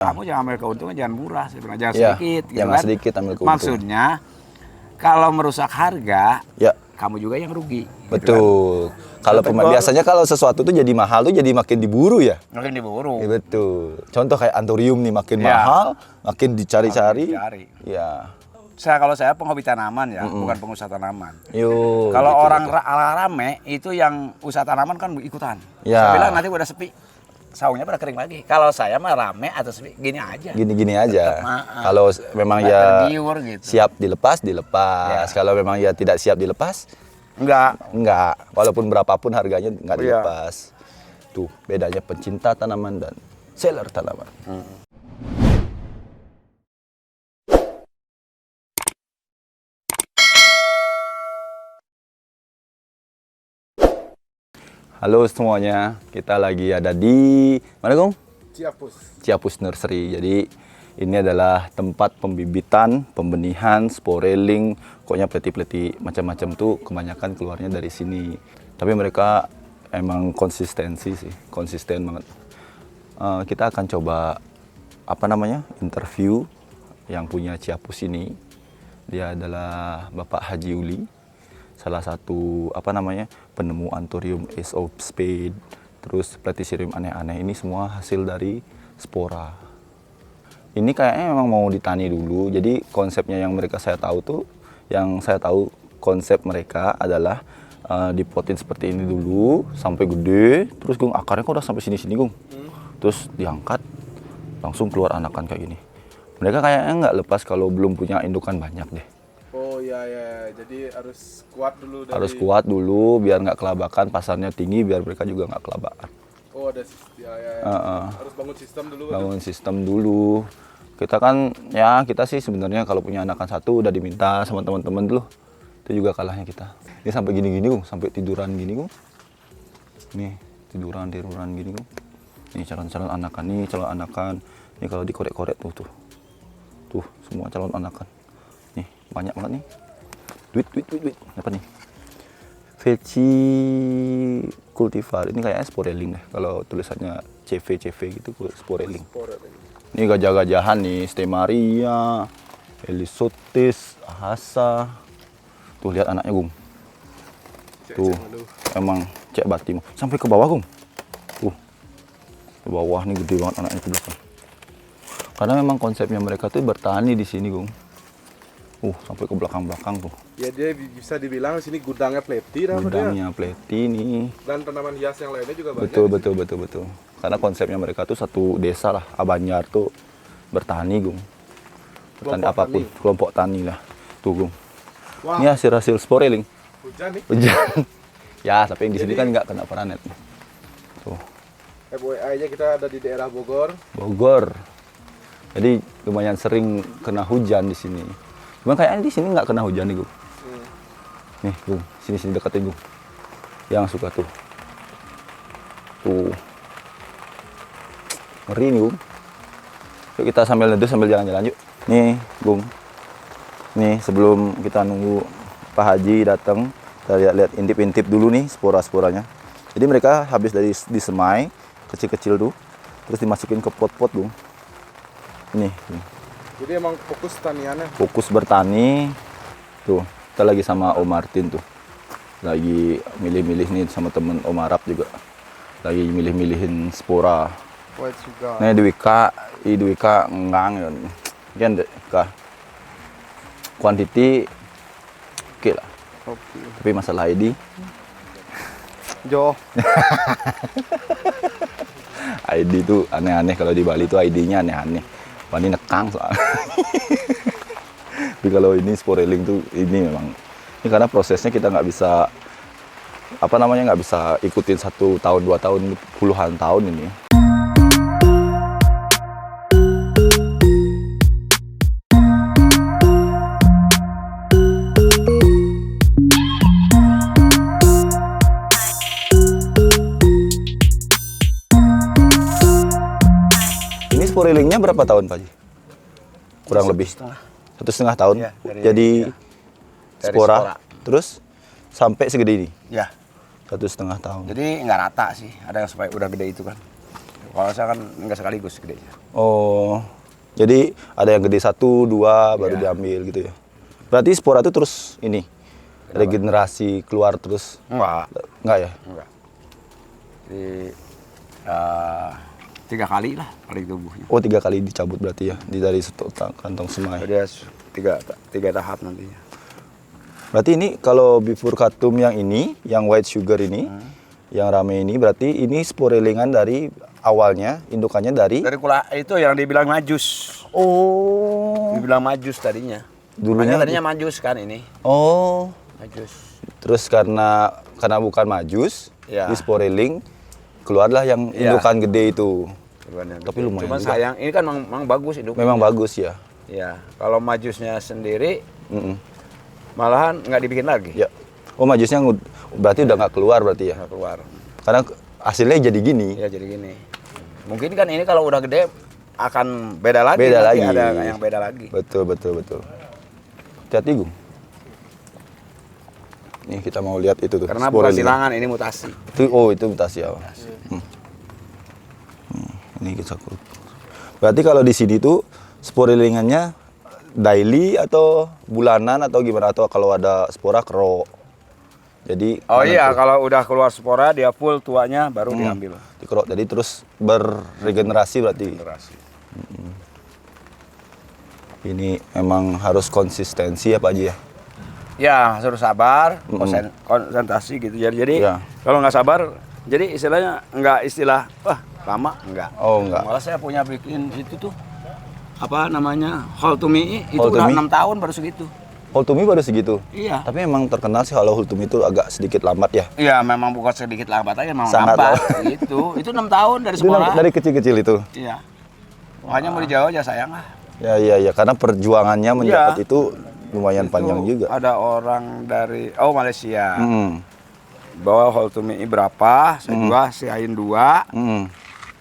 Kamu jangan ambil keuntungan, jangan murah, sebenarnya jangan Ya, sedikit. Gitu jangan kan? sedikit ambil keuntungan. Maksudnya, kalau merusak harga, Ya, kamu juga yang rugi. betul. Kalau biasanya kalau sesuatu tuh jadi mahal tuh jadi makin diburu ya. Makin diburu. Ya, betul. Contoh kayak antorium nih makin Ya. mahal, makin dicari-cari. Dicari. Ya. Kalau saya penghobi tanaman ya, bukan pengusaha tanaman. Yuk. Kalau gitu, orang gitu. rame, itu yang usaha tanaman kan ikutan. Ya. Saya bilang nanti udah sepi, saungnya pada kering lagi. Kalau saya mah rame atau sepi, gini aja. Gini-gini aja. Tetap, Kalau memang nggak ya tergiur gitu. siap dilepas. Ya. Kalau memang ya tidak siap dilepas, enggak. Walaupun berapapun harganya enggak Iya. dilepas. Tuh bedanya pencinta tanaman dan seller tanaman. Halo semuanya, kita lagi ada di mana, Gong? Ciapus Nursery. Jadi ini adalah tempat pembibitan, pembenihan, sporeling, pokoknya pleti-pleti macam-macam tuh kebanyakan keluarnya dari sini. Tapi mereka emang konsisten banget. Kita akan coba interview yang punya Ciapus ini. Dia adalah Bapak Haji Uli, salah satu penemu anthurium ace of spade, terus platycerium aneh-aneh. Ini semua hasil dari spora. Ini kayaknya memang mau ditani dulu. Jadi konsepnya yang saya tahu konsep mereka adalah dipotin seperti ini dulu sampai gede, terus Gung akarnya kok udah sampai sini-sini Gung. Terus diangkat langsung keluar anakan kayak gini. Mereka kayaknya nggak lepas kalau belum punya indukan banyak deh. Oh iya, jadi harus kuat dulu. Harus kuat dulu biar nggak kelabakan, pasarnya tinggi biar mereka juga nggak kelabakan. Oh ada harus bangun sistem dulu. Bangun sistem dulu. Kita sih sebenarnya kalau punya anakan satu udah diminta sama teman-teman dulu. Itu juga kalahnya kita. Ini sampai gini-gini Gung, sampai tiduran gini Gung. Nih, tiduran gini Gung. Nih calon-calon anakan. Ini kalau dikorek-korek tuh. Tuh, semua calon anakan. Nih, banyak banget nih. Duit. Apa nih? Veci cultivar. Ini kayaknya sporeling deh. Kalau tulisannya CV gitu, sporeling. Ini gajah-gajahan nih, Stemaria, Elisotis, Ahasa. Tuh lihat anaknya Gung. Tuh, emang cek batimu. Sampai ke bawah Gung. Tuh, ke bawah nih gede banget anaknya ke belakang. Karena memang konsepnya mereka tuh bertani di sini Gung. Sampai ke belakang-belakang tuh. Ya dia bisa dibilang sini gudangnya pleti. Gudangnya pleti nih. Dan tanaman hias yang lainnya juga banyak. Betul. Karena konsepnya mereka tuh satu desa lah, Abanjar tuh bertani Gung. Bertani apapun, kelompok tani lah. Tuh Gung. Wah. Ini hasil sporeling. Hujan nih. Hujan. Ya, tapi yang di sini kan nggak kena paranet. Tuh. FYI-nya kita ada di daerah Bogor. Jadi lumayan sering kena hujan di sini. Cuma kayaknya di sini nggak kena hujan nih Gung. Nih Gung, sini deketin Gung. Yang suka tuh. Tuh. Ngeri nih Gung. Yuk kita sambil neduh sambil jalan-jalan yuk. Nih Gung. Nih sebelum kita nunggu Pak Haji datang, kita lihat intip-intip dulu nih spora-sporanya. Jadi mereka habis dari disemai kecil-kecil tuh, terus dimasukin ke pot-pot Gung. Nih. Jadi emang fokus taniannya. Fokus bertani. Tuh, kita lagi sama Om Martin tuh. Lagi milih-milih nih sama temen Om Arab juga. Lagi milih-milihin spora. White sugar. Nih Dwika ngang ya. Kan kah. Quantity oke lah. Oke. Tapi masalah ID. Jo. ID tuh aneh-aneh kalau di Bali tuh ID-nya aneh-aneh. Wah, ini nekang soalnya. Tapi kalau ini sporeling tuh ini memang ini karena prosesnya kita nggak bisa nggak bisa ikutin 1 tahun 2 tahun puluhan tahun ini. Ini sporelingnya berapa tahun Pak Haji? Kurang lebih 1,5 tahun. Ya, Jadi spora. Terus sampai segede ini. Ya. 1,5 tahun. Jadi nggak rata sih. Ada yang sampai udah gede itu kan. Kalau saya kan nggak sekaligus gedenya. Oh, jadi ada yang gede 1, 2 baru Iya. diambil gitu ya. Berarti spora itu terus ini regenerasi keluar terus? Enggak ya? Enggak. Jadi 3 kali lah paling tubuhnya. Oh, 3 kali dicabut berarti ya dari kantong semai. Jadi 3 tahap nantinya. Berarti ini kalau bifurcatum yang ini, yang white sugar ini, yang rame ini, berarti ini sporelingan dari awalnya, indukannya dari? Dari itu yang dibilang majus. Oh. Dibilang majus tadinya. Dulunya Tadinya majus kan ini. Oh. Majus. Terus karena bukan majus, Ya. di sporeling keluarlah yang Ya. indukan gede itu. Tapi Tapi lumayan Cuma juga. sayang, ini kan memang bagus hidupnya. Memang bagus ya. Ya, kalau majusnya sendiri Mm-mm. malahan nggak dibikin lagi. Ya. Oh, majusnya berarti udah nggak keluar berarti ya. Nggak keluar. Karena hasilnya jadi gini. Ya jadi gini. Mungkin kan ini kalau udah gede akan beda lagi. Beda nanti lagi. Ada yang beda lagi. Betul. Hati-hati, Gung. Nih kita mau lihat itu tuh. Karena bukan sporeling. silangan, ini mutasi. Itu mutasi ya. Ini kita berarti kalau di sini tuh sporelingannya daily atau bulanan atau gimana, atau kalau ada spora kero. Jadi Oh mana iya, tuh? kalau udah keluar spora dia full tuanya baru diambil. Dikerok. Jadi terus berregenerasi berarti. Generasi. Ini emang harus konsistensi ya Pak Haji ya. Ya, harus sabar, konsentrasi gitu. Jadi Iya. kalau nggak sabar, jadi istilahnya nggak istilah wah lama enggak. Oh, enggak. Malah saya punya bikin itu tuh apa namanya Holtumi itu Hold to udah Me? 6 tahun baru segitu. Holtumi baru segitu. Iya. Tapi emang terkenal sih kalau Holtumi itu agak sedikit lambat ya. Iya, memang bukan sedikit lambat aja, memang Sangat lambat gitu. Itu 6 tahun dari Itu sekolah. dari kecil-kecil itu. Iya. Makanya mau dijauh aja sayang lah. Ya, karena perjuangannya mendapat Iya. itu lumayan Itu panjang juga. Ada orang dari Malaysia. Hmm. Bawa Holtumi berapa? Saya juga siain 2. Hmm.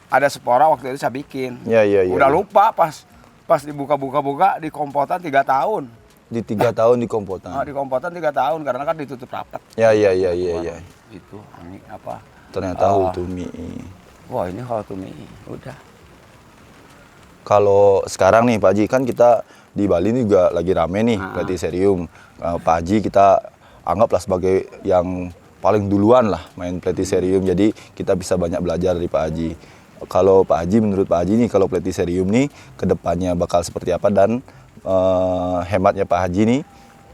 Ada spora waktu itu saya bikin. Ya. Udah lupa pas dibuka-buka di kompotan 3 tahun. Di 3 tahun di kompotan. Di kompotan 3 tahun karena kan ditutup rapat. Ya. Itu ini apa? Ternyata Holtumi. Wah, ini Holtumi. Udah. Kalau sekarang nih Pak Haji, kan kita di Bali ini juga lagi rame nih platycerium. Pak Haji kita anggaplah sebagai yang paling duluan lah main platycerium. Jadi kita bisa banyak belajar dari Pak Haji. Kalau Pak Haji, menurut Pak Haji nih, kalau platycerium nih kedepannya bakal seperti apa, dan hematnya Pak Haji nih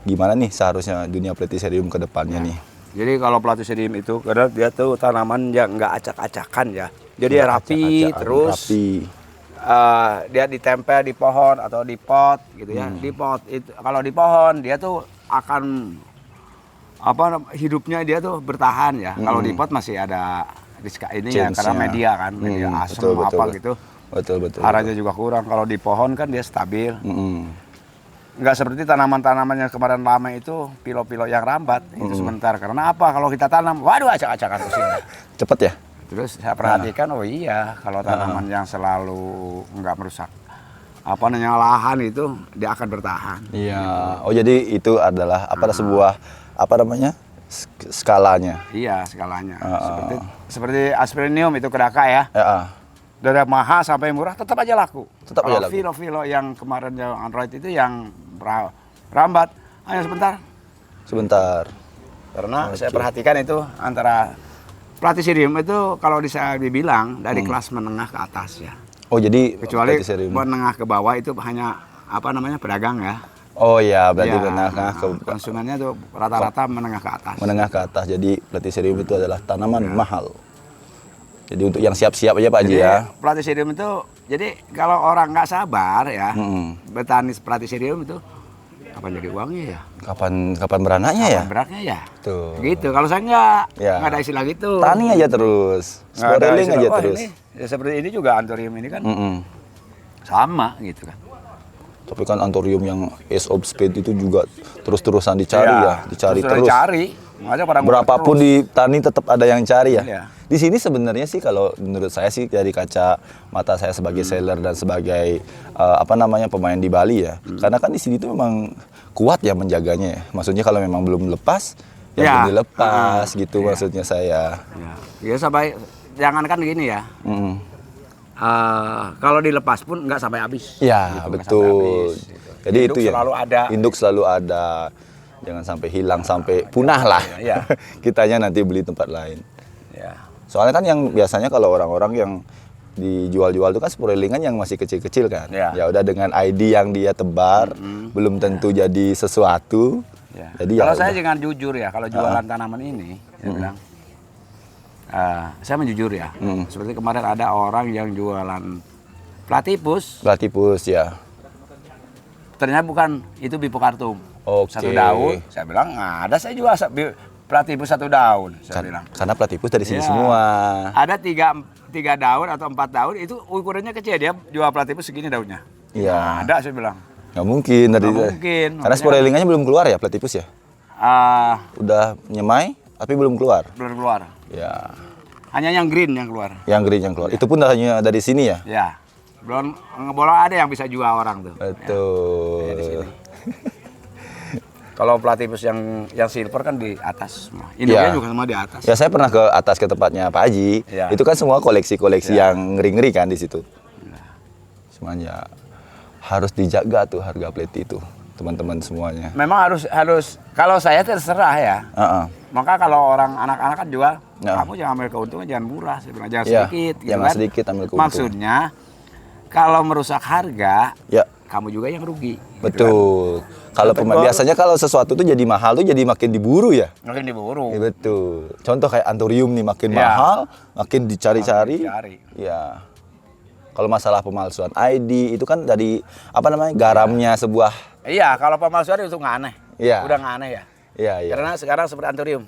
gimana nih seharusnya dunia platycerium kedepannya nih? Jadi kalau platycerium itu karena dia tuh tanaman yang nggak acak-acakan ya. Jadi rapi Acak-acakan, terus. rapi. Dia ditempel di pohon atau di pot gitu ya. Di pot itu kalau di pohon dia tuh akan hidupnya dia tuh bertahan ya. Kalau di pot masih ada ini ya karena media kan, media asam gitu. Betul. Arahnya juga kurang. Kalau di pohon kan dia stabil. Nggak seperti tanaman-tanaman yang kemarin lama itu pilo-pilo yang rambat itu sebentar. Karena apa? Kalau kita tanam, waduh acak-acakan terus ini. Cepet ya? Terus saya perhatikan, oh iya, kalau tanaman yang selalu nggak merusak lahan itu dia akan bertahan. Iya. Oh, jadi itu adalah sebuah skalanya. Iya, skalanya. Seperti aspirinium itu kedaka ya. Ya. Dari mahal sampai murah tetap aja laku. Tetap Kalau aja laku. filo-filo yang kemarin yang Android itu yang rambat hanya Sebentar. Karena saya perhatikan itu antara platycerium itu kalau bisa dibilang dari kelas menengah ke atas ya. Oh, jadi Kecuali platycerium. menengah ke bawah itu hanya pedagang ya. Oh ya, berarti Ya, menengah ke konsumennya tuh rata-rata menengah ke atas. menengah ke atas. Jadi platycerium itu adalah tanaman mahal. Jadi untuk yang siap-siap aja Pak Haji Jadi ya. platycerium itu, jadi kalau orang nggak sabar ya, bertani platycerium itu kapan jadi uangnya ya? Kapan beranaknya ya? Kapan beratnya ya? Tuh. Gitu. Kalau saya nggak Ya. ada istilah gitu. Tani aja terus. Nggak ada Sporeling istilah, aja "Wah, terus. ini, ya seperti ini juga anthurium ini kan sama gitu kan. Tapi kan anthurium yang ace of spade itu juga terus-terusan dicari ya, dicari terus. Dicari. Makanya pada Berapapun di tani tetap ada yang cari ya. Iya. Di sini sebenarnya sih kalau menurut saya sih dari kaca mata saya sebagai seller dan sebagai pemain di Bali ya. Karena kan di sini tuh memang kuat ya menjaganya ya. Maksudnya kalau memang belum lepas ya Ya. belum dilepas gitu maksudnya saya. Ya, sampai jangan kan gini ya. Mm. kalau dilepas pun nggak sampai habis. Ya, Gitu, nggak betul. sampai habis, gitu. Jadi Induk itu ya. selalu ada. Induk selalu ada. Jangan sampai hilang, sampai punah lah. Iya. Kitanya nanti beli tempat lain. Ya. Soalnya kan yang biasanya kalau orang-orang yang dijual-jual itu kan spoilingan yang masih kecil-kecil kan. Ya. Ya udah dengan ID yang dia tebar, belum tentu jadi sesuatu. Ya. Jadi Kalau ya saya udah. jangan jujur ya, kalau jualan tanaman ini, saya bilang, saya menjujur ya. Seperti kemarin ada orang yang jualan platypus, Platypus ya. ternyata bukan, itu bipokartum. Oke. Satu daun, saya bilang nggak ada, saya jual platypus satu daun, saya bilang. Karena platypus dari sini Ya. semua. Ada tiga daun atau 4 daun, itu ukurannya kecil, dia jual platypus segini daunnya. Iya. Nggak ada, saya bilang. Nggak mungkin dari. Nggak mungkin. Karena spoilingannya belum keluar ya platypus ya. Udah nyemai tapi belum keluar. Belum keluar. Ya. Hanya yang green yang keluar. Yang green yang keluar. Itu pun hanya dari sini ya. Ya. Belum ada yang bisa jual orang tuh. Betul. Ya, di sini. Kalau platypus yang silver kan di atas semua. Induknya Ya. juga semua di atas. Ya saya pernah ke atas ke tempatnya Pak Haji. Ya. Itu kan semua koleksi-koleksi Ya. yang ngeri-ngeri kan di situ. Semuanya harus dijaga tuh harga pleti itu, teman-teman semuanya. Memang harus kalau saya terserah ya. Heeh. Maka kalau orang anak-anak kan jual, Ya. kamu jangan ambil keuntungan, jangan murah, saya bilang jangan Ya, sedikit. gitu jangan kan. sedikit ambil keuntungan. Maksudnya kalau merusak harga, Ya, kamu juga yang rugi. gitu betul. Kalau biasanya kalau sesuatu tuh jadi mahal tuh jadi makin diburu ya. kan. Makin diburu. Ya, betul. Contoh kayak anthurium nih makin Ya. mahal, makin dicari-cari. Dicari. Ya. Kalau masalah pemalsuan ID itu kan dari apa namanya garamnya sebuah. Iya, kalau pemalsuan itu nggak aneh. Iya. Udah nggak aneh ya. Iya, iya. Karena sekarang seperti anthurium,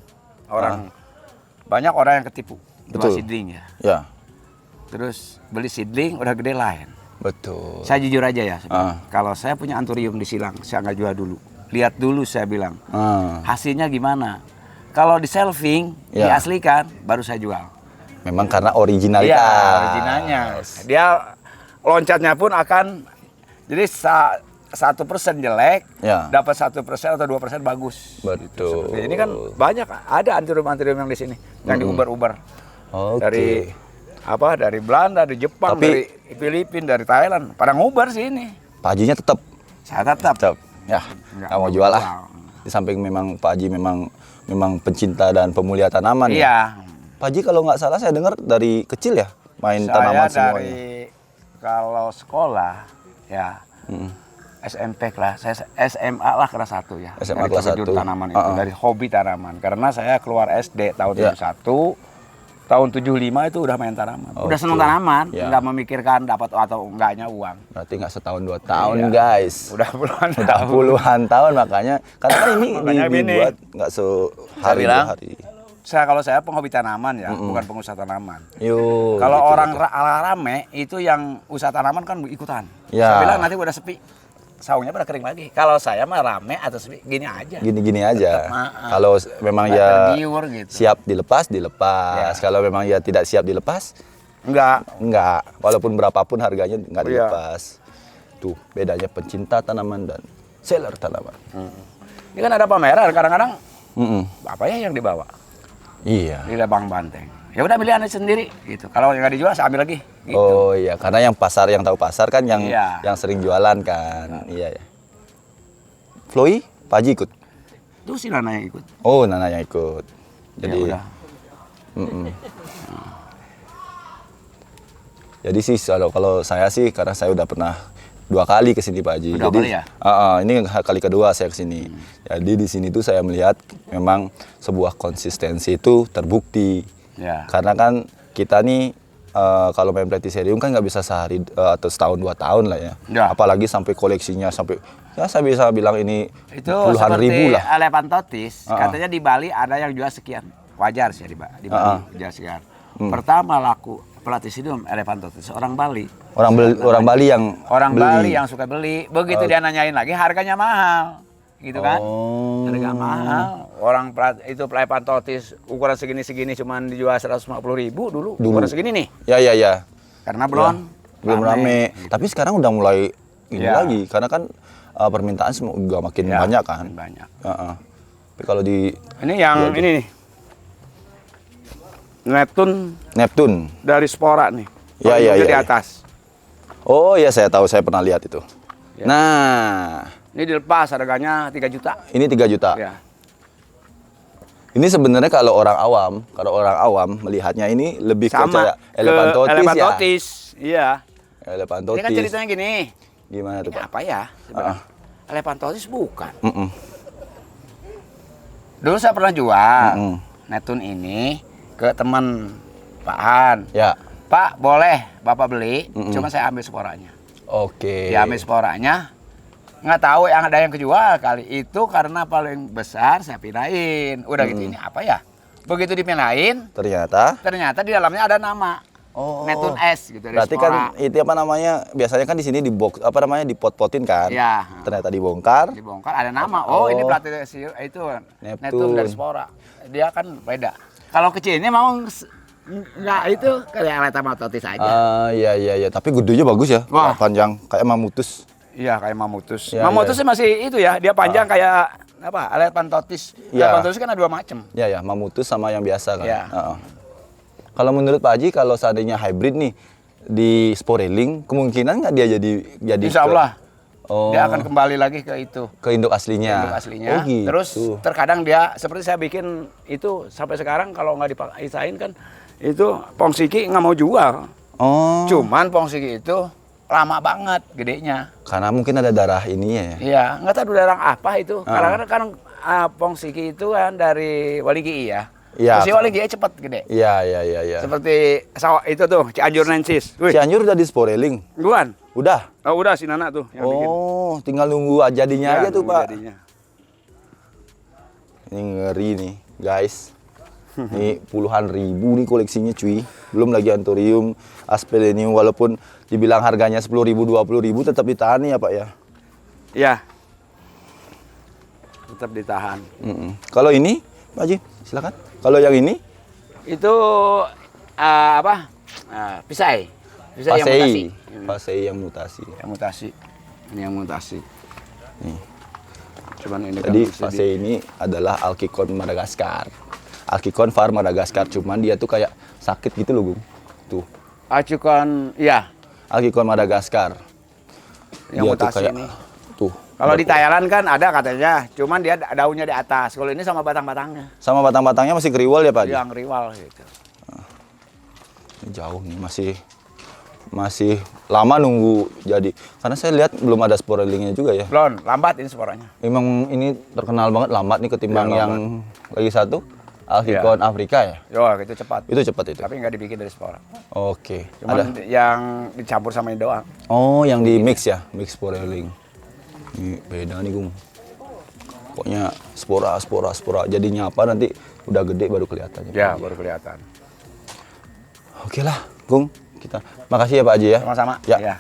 banyak orang yang ketipu. Jual Betul. seedling ya. Ya, Terus beli seedling udah gede lain. betul. Saya jujur aja ya, kalau saya punya anthurium di silang, saya nggak jual dulu. Lihat dulu, saya bilang hasilnya gimana. Kalau di shelving, Ya. diaslikan, baru saya jual. Memang karena originalitas. Iya, originalnya. Dia loncatnya pun akan jadi 1% jelek, Ya. dapat 1% atau 2% bagus. Betul. Seperti ini kan banyak ada anthurium yang di sini yang diubar-ubar. Oke. Dari Belanda, dari Jepang, Tapi- dari Filipina, dari Thailand, pada ngubar sih ini. Pak Hajinya tetap. Saya tetap. Ya, Nggak nggak mau mau jual lah. jual. Di samping memang Pak Haji memang pencinta dan pemulia tanaman ya. Iya. Pak Haji kalau nggak salah saya dengar dari kecil ya main Saya tanaman dari semuanya. kalau sekolah ya SMP kelas, saya SMA lah kelas 1 ya. SMA Dari kelas terjun 1. tanaman itu, dari hobi tanaman. Karena saya keluar SD tahun Ya. 71, tahun 75 itu udah main tanaman. Udah Oke. seneng tanaman, Ya. nggak memikirkan dapat atau enggaknya uang. Berarti nggak setahun 2 tahun Iya. guys. Udah puluhan Udah tahun. puluhan tahun makanya karena kan ini Makanya gini. dibuat nggak sehari bilang, 2 hari. Kalau saya penghobi tanaman ya, bukan pengusaha tanaman. Yuk. Kalau gitu, orang gitu. rame itu yang usaha tanaman kan ikutan. Ya. Saya bilang nanti udah sepi, saungnya pada kering lagi. Kalau saya mah rame atau sepi gini aja. Gini-gini aja. Maaf. Kalau memang Nggak ya tergiur gitu. siap dilepas. Ya. Kalau memang ya tidak siap dilepas, Enggak. enggak. Walaupun berapapun harganya enggak Iya. dilepas. Tuh bedanya pencinta tanaman dan seller tanaman. Ini kan ada pameran kadang-kadang Mm-mm. apa ya yang dibawa Iya. di Lebang Banteng. Ya udah pilihan sendiri gitu. Kalau yang nggak dijual saya ambil lagi. Gitu. Oh iya, karena yang tahu pasar kan yang Iya. yang sering jualan kan. Iya ya. Floy, Pak Haji ikut. Itu si Nana yang ikut. Oh, Nana yang ikut. Jadi Ya udah. Jadi sih kalau saya sih karena saya udah pernah 2 kali ke sini Pak Haji. Udah Jadi kali ya? ini kali kedua saya ke sini. Jadi di sini tuh saya melihat memang sebuah konsistensi itu terbukti. Ya. Karena kan kita nih kalau main platycerium kan nggak bisa sehari atau setahun 2 tahun lah ya. Ya. Apalagi sampai koleksinya sampai ya saya bisa bilang ini Itu puluhan seperti ribu lah. Elephantotis, katanya di Bali ada yang jual sekian. Wajar sih di Bali jual sekian. Pertama laku Platycerium elephantotis orang Bali. Orang Bali yang Orang beli. Bali yang suka beli. Begitu dia nanyain lagi harganya mahal. Gitu kan? Oh. Harga mahal. Orang itu elephantotis ukuran segini-segini cuman dijual 150.000 dulu. Ukuran segini nih. Ya. Karena belum Rame. Tapi sekarang udah mulai ini Ya. lagi karena kan permintaan juga makin Ya, banyak kan. makin banyak. Heeh. Tapi kalau di Ini yang ini nih. Neptune Neptune, dari spora nih. Ya, ya, Induknya ya, di ya. atas. Oh ya, saya tahu, saya pernah lihat itu. Ya. Nah, Ini dilepas harganya 3 juta. ini 3 juta. Ya. Ini sebenarnya kalau orang awam melihatnya ini lebih ke Sama kayak elephantotis ya. elephantotis. Iya. Elephantotis. Ini kan ceritanya gini. Gimana tuh, Ini Pak? apa ya sebenarnya? Elephantotis bukan. Mm-mm. Dulu saya pernah jual Mm-mm. netun ini ke teman Pak Han. Ya. Pak, boleh Bapak beli, Mm-mm. cuma saya ambil sporanya. Oke. Dia ambil sporanya, nggak tahu yang ada yang kejual kali itu karena paling besar saya pindahin. Udah gitu, ini apa ya? Begitu dipindahin, Ternyata. ternyata di dalamnya ada nama. Oh. Netun S gitu. dari Berarti Spora. kan itu apa namanya? Biasanya kan di sini di box apa namanya dipot-potin kan? Iya. Ternyata dibongkar. Dibongkar ada nama. Oh, ini Oh. pelatih itu Neptun. Netun dari Spora. Dia kan beda. Kalau kecil ini memang nggak itu kayak elephantotis aja. Iya iya iya, tapi gedenya bagus ya. Wah. Panjang kayak mamutus. Iya, kayak mamutus. Ya, Mamutus ya. masih itu ya, dia panjang kayak apa? Elephantotis. Ya. Elephantotis kan ada 2 macam. Ya ya, mamutus sama yang biasa kan. Iya. Heeh. Kalau menurut Pak Haji, kalau seandainya hybrid nih di sporeling, kemungkinan nggak dia jadi Insya Allah. Oh, Dia akan kembali lagi ke itu. ke induk aslinya. Induk aslinya. Oh, gitu. Terus terkadang dia seperti saya bikin itu sampai sekarang kalau nggak dipaksain kan itu Pongsiki nggak mau jual. Oh. Cuman Pongsiki itu lama banget gedenya. Karena mungkin ada darah ininya ya. Iya, nggak tahu darah apa itu. Karena kan Pongsiki itu kan dari Waligi ya. Iya. Si Waligi cepat gede. Iya iya iya iya. Seperti sawah itu tuh Cianjur Nensis. Wih, Cianjur udah di sporeling. duluan. Udah. Oh udah si Nana tuh yang bikin. Oh, tinggal nunggu jadinya Ya, aja tuh, nunggu Pak. jadinya. Ini ngeri nih, guys. Ini puluhan ribu nih koleksinya, cuy. Belum lagi antorium, aspelenium, walaupun dibilang harganya 10.000, 20.000 tetap ditahan nih ya, Pak ya. Iya. Tetap ditahan. Kalau ini, Pak Haji, silakan. Kalau yang ini, Itu apa? Pisai. Pisai yang mutasi. Pasei yang mutasi. Yang mutasi. Ini yang mutasi. Nih. Cuman ini Jadi kan Pasei ini adalah Alkikon Madagaskar. Alkikon var Madagaskar, cuman dia tuh kayak sakit gitu loh, Gung. Tuh, acukan, iya. Alkikon Madagaskar. Yang Dia mutasi ini. Tuh. Kalau di Thailand kan ada katanya, cuman dia daunnya di atas. Kalau ini sama batang-batangnya. Sama batang-batangnya masih kriwal ya, Pak Haji? Yang riwal gitu. Ini jauh nih, masih lama nunggu jadi. Karena saya lihat belum ada sporelingnya juga ya. Belum, lambat ini sporanya. Memang ini terkenal banget lambat nih ketimbang Iya, yang lagi satu, Alkikon Afrika ya. Yo, itu cepat. Itu cepat itu. Tapi nggak dibikin dari spora. Oke. Cuman yang dicampur sama ini doang. Oh, yang di mix ya, mix sporeling. Ini beda nih, Gung. Pokoknya spora. Jadinya apa nanti udah gede baru kelihatannya. Ya, baru kelihatan. Oke lah, Gung. Makasih ya Pak Haji ya. Sama-sama. Ya. Ya.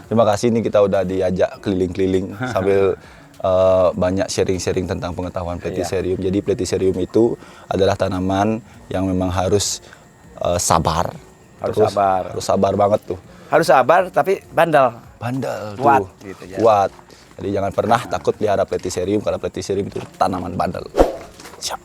Terima kasih nih kita udah diajak keliling-keliling sambil banyak sharing-sharing tentang pengetahuan Platycerium. Jadi Platycerium itu adalah tanaman yang memang harus sabar. Harus Terus sabar. Harus sabar banget tuh. Harus sabar tapi bandel. Bandel Kuat, tuh. gitu ya. Kuat. Jadi jangan pernah takut pelihara Platycerium karena Platycerium itu tanaman bandel. Siap.